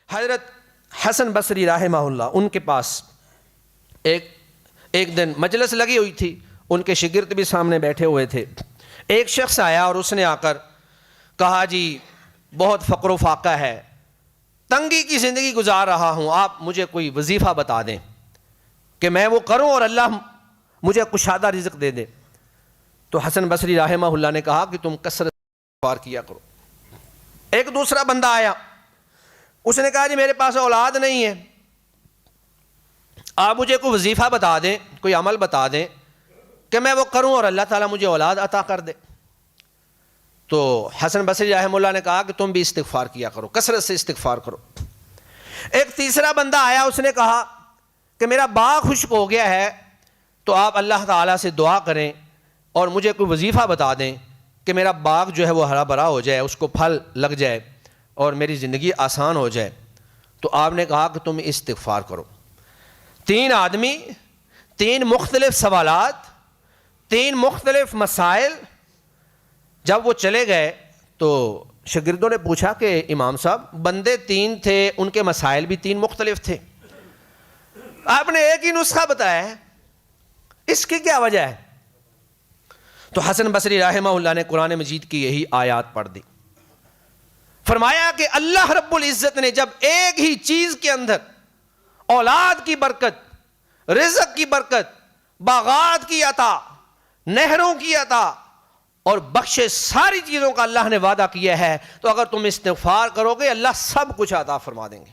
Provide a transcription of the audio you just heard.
حضرت حسن بصری رحمہ اللہ، ان کے پاس ایک دن مجلس لگی ہوئی تھی، ان کے شاگرد بھی سامنے بیٹھے ہوئے تھے. ایک شخص آیا اور اس نے آ کر کہا جی بہت فقر و فاقہ ہے، تنگی کی زندگی گزار رہا ہوں، آپ مجھے کوئی وظیفہ بتا دیں کہ میں وہ کروں اور اللہ مجھے کشادہ رزق دے دے. تو حسن بصری رحمہ اللہ نے کہا کہ تم کثرت استغفار کیا کرو. ایک دوسرا بندہ آیا، اس نے کہا جی میرے پاس اولاد نہیں ہے، آپ مجھے کوئی وظیفہ بتا دیں، کوئی عمل بتا دیں کہ میں وہ کروں اور اللہ تعالیٰ مجھے اولاد عطا کر دے. تو حسن بصری رحمہ اللہ نے کہا کہ تم بھی استغفار کیا کرو، کثرت سے استغفار کرو. ایک تیسرا بندہ آیا، اس نے کہا کہ میرا باغ خشک ہو گیا ہے، تو آپ اللہ تعالیٰ سے دعا کریں اور مجھے کوئی وظیفہ بتا دیں کہ میرا باغ جو ہے وہ ہرا بھرا ہو جائے، اس کو پھل لگ جائے اور میری زندگی آسان ہو جائے. تو آپ نے کہا کہ تم استغفار کرو. 3 آدمی، 3 مختلف سوالات، 3 مختلف مسائل. جب وہ چلے گئے تو شاگردوں نے پوچھا کہ امام صاحب بندے 3 تھے، ان کے مسائل بھی 3 مختلف تھے، آپ نے ایک ہی نسخہ بتایا ہے، اس کی کیا وجہ ہے؟ تو حسن بصری رحمہ اللہ نے قرآن مجید کی یہی آیات پڑھ دی. فرمایا کہ اللہ رب العزت نے جب ایک ہی چیز کے اندر اولاد کی برکت، رزق کی برکت، باغات کی عطا، نہروں کی عطا اور بخشے ساری چیزوں کا اللہ نے وعدہ کیا ہے، تو اگر تم استغفار کرو گے اللہ سب کچھ عطا فرما دیں گے.